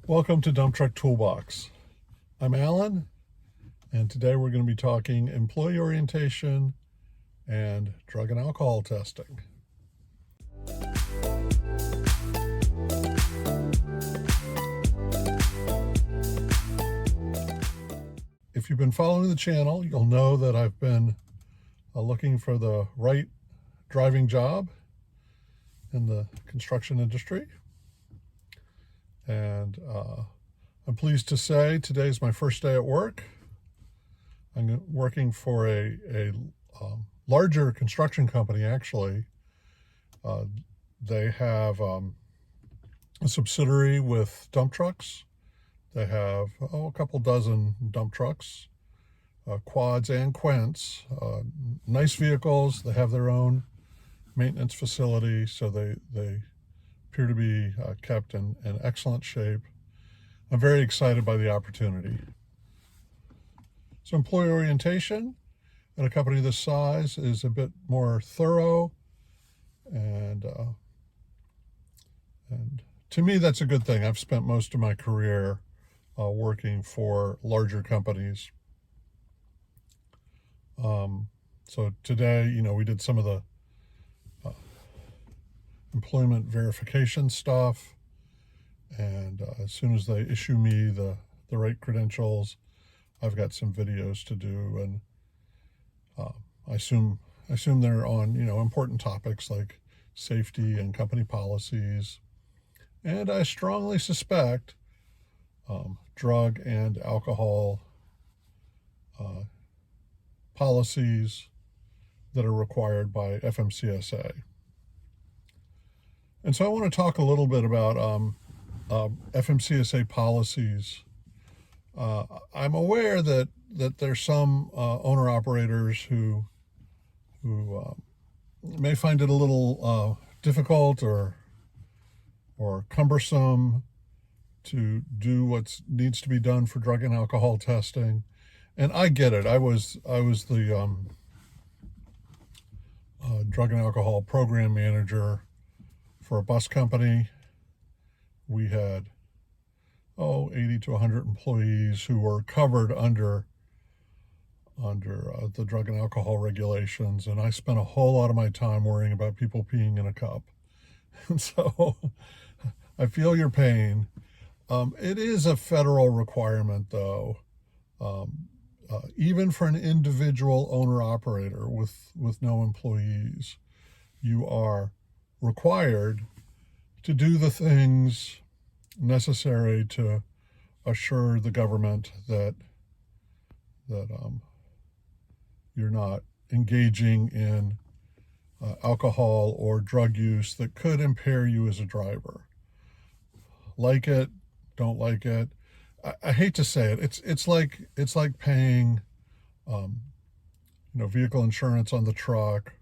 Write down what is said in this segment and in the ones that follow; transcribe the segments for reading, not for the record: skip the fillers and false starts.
Welcome to Dump Truck Toolbox. I'm Alan, and today we're going to be talking employee orientation and drug and alcohol testing. If you've been following the channel, you'll know that I've been looking for the right driving job in the construction industry. And I'm pleased to say today's my first day at work. I'm working for a larger construction company, actually. They have a subsidiary with dump trucks. They have a couple dozen dump trucks, quads and quints, nice vehicles. They have their own maintenance facility, so they appear to be kept in excellent shape. I'm very excited by the opportunity. So employee orientation at a company this size is a bit more thorough, and to me that's a good thing. I've spent most of my career working for larger companies. So today, we did some of the employment verification stuff, and as soon as they issue me the right credentials, I've got some videos to do, and I assume they're on important topics like safety and company policies, and I strongly suspect drug and alcohol policies that are required by FMCSA. And so I want to talk a little bit about FMCSA policies. I'm aware that there's some owner-operators who may find it a little difficult or cumbersome to do what needs to be done for drug and alcohol testing, and I get it. I was the drug and alcohol program manager for a bus company. We had 80 to 100 employees who were covered under the drug and alcohol regulations, and I spent a whole lot of my time worrying about people peeing in a cup. And so I feel your pain. It is a federal requirement, though. Even for an individual owner-operator with no employees, you are required to do the things necessary to assure the government that you're not engaging in alcohol or drug use that could impair you as a driver. Like it, don't like it. I hate to say it. It's like paying vehicle insurance on the truck,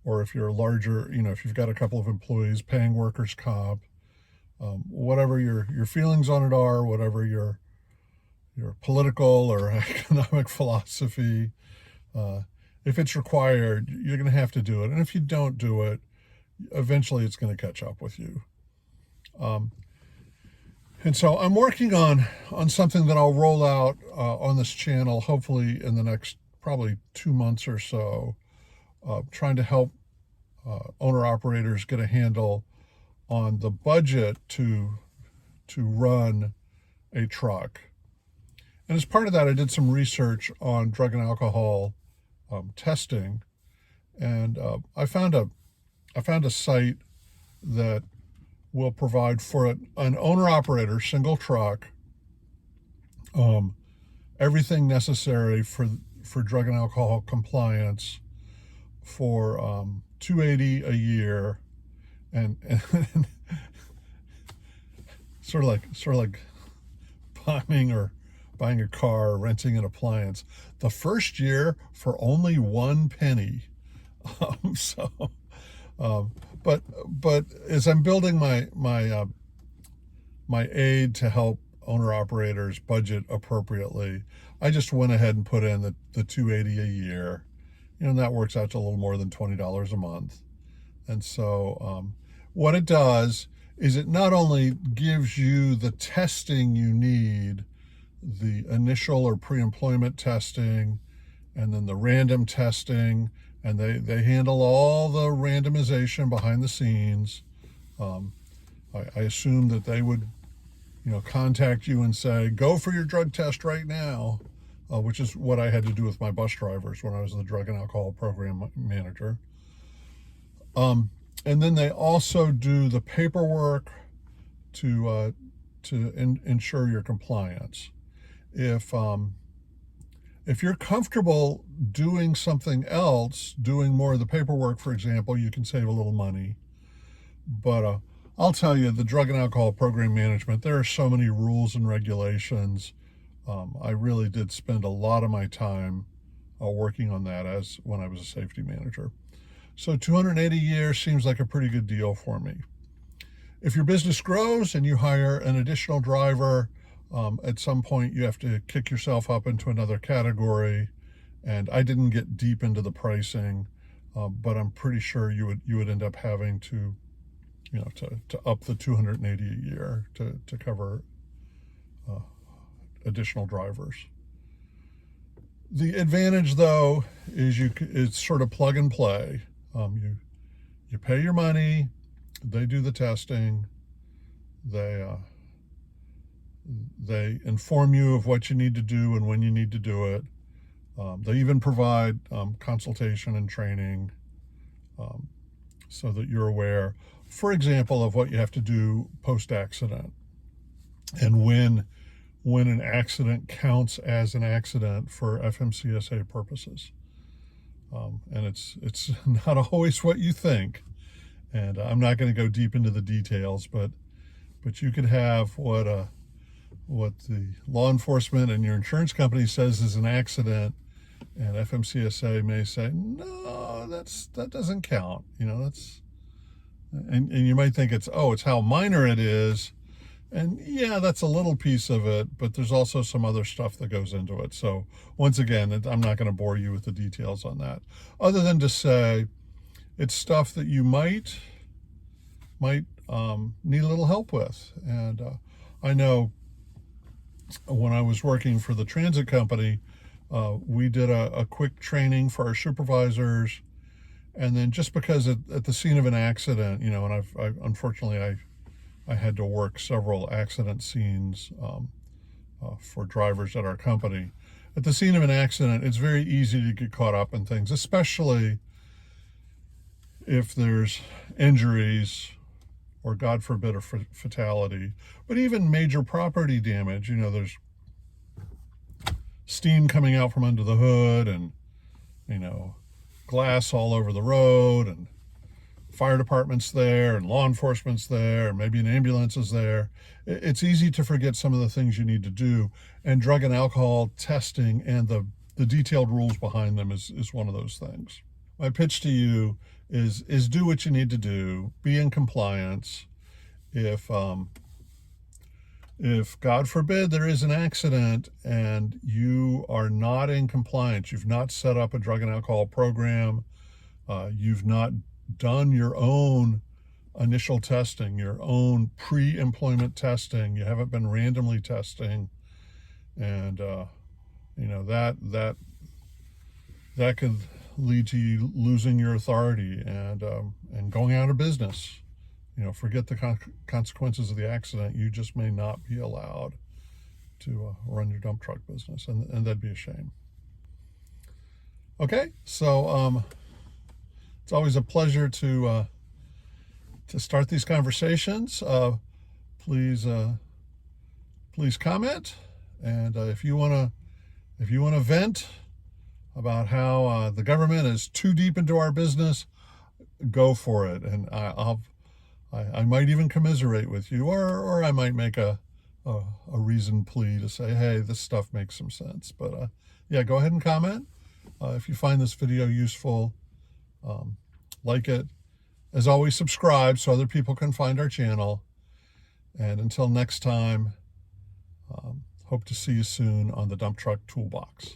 or if you're a larger, if you've got a couple of employees, paying workers' comp. Whatever your feelings on it are, whatever your political or economic philosophy, if it's required, you're going to have to do it. And if you don't do it, eventually it's going to catch up with you. And so I'm working on something that I'll roll out on this channel, hopefully in the next probably 2 months or so, trying to help owner-operators get a handle on the budget to run a truck. And as part of that, I did some research on drug and alcohol testing, and I found a site that will provide for an owner-operator single truck everything necessary for drug and alcohol compliance for $280 a year. And sort of like buying a car or renting an appliance. The first year for only 1 penny. But as I'm building my aid to help owner operators budget appropriately, I just went ahead and put in the $280 a year. And that works out to a little more than $20 a month. And so what it does is it not only gives you the testing you need, the initial or pre-employment testing, and then the random testing, and they handle all the randomization behind the scenes. I assume that they would, contact you and say, go for your drug test right now, which is what I had to do with my bus drivers when I was the drug and alcohol program manager. And then they also do the paperwork to ensure your compliance. If you're comfortable doing something else, doing more of the paperwork, for example, you can save a little money. But I'll tell you, the drug and alcohol program management, there are so many rules and regulations. I really did spend a lot of my time working on that as when I was a safety manager. So $280 a year seems like a pretty good deal for me. If your business grows and you hire an additional driver, at some point you have to kick yourself up into another category. And I didn't get deep into the pricing, but I'm pretty sure you would end up having to, to up the $280 a year to cover additional drivers. The advantage, though, is it's sort of plug and play. You pay your money, they do the testing, they inform you of what you need to do and when you need to do it. They even provide consultation and training so that you're aware, for example, of what you have to do post-accident and when an accident counts as an accident for FMCSA purposes. And it's not always what you think. And I'm not going to go deep into the details, but you could have what the law enforcement and your insurance company says is an accident, and FMCSA may say, no, that doesn't count. And you might think it's how minor it is. And yeah, that's a little piece of it, but there's also some other stuff that goes into it. So once again, I'm not going to bore you with the details on that, other than to say it's stuff that you might need a little help with. And I know when I was working for the transit company, we did a quick training for our supervisors. And then just because at the scene of an accident, and I unfortunately, I had to work several accident scenes for drivers at our company. At the scene of an accident, it's very easy to get caught up in things, especially if there's injuries or, God forbid, a fatality. But even major property damage, there's steam coming out from under the hood and, glass all over the road, and fire department's there and law enforcement's there, and maybe an ambulance is there. It's easy to forget some of the things you need to do, and drug and alcohol testing and the detailed rules behind them is one of those things. My pitch to you is do what you need to do, be in compliance. If God forbid there is an accident and you are not in compliance, you've not set up a drug and alcohol program, you've not done your own initial testing, your own pre-employment testing, you haven't been randomly testing, and that could lead to you losing your authority and going out of business. Forget the consequences of the accident. You just may not be allowed to run your dump truck business, and that'd be a shame. Okay, so it's always a pleasure to start these conversations. Please comment, and if you want to vent about how the government is too deep into our business, go for it, and I might even commiserate with you, or I might make a reasoned plea to say, hey, this stuff makes some sense. But yeah, go ahead and comment if you find this video useful. Like it. As always, subscribe so other people can find our channel. And until next time, hope to see you soon on the Dump Truck Toolbox.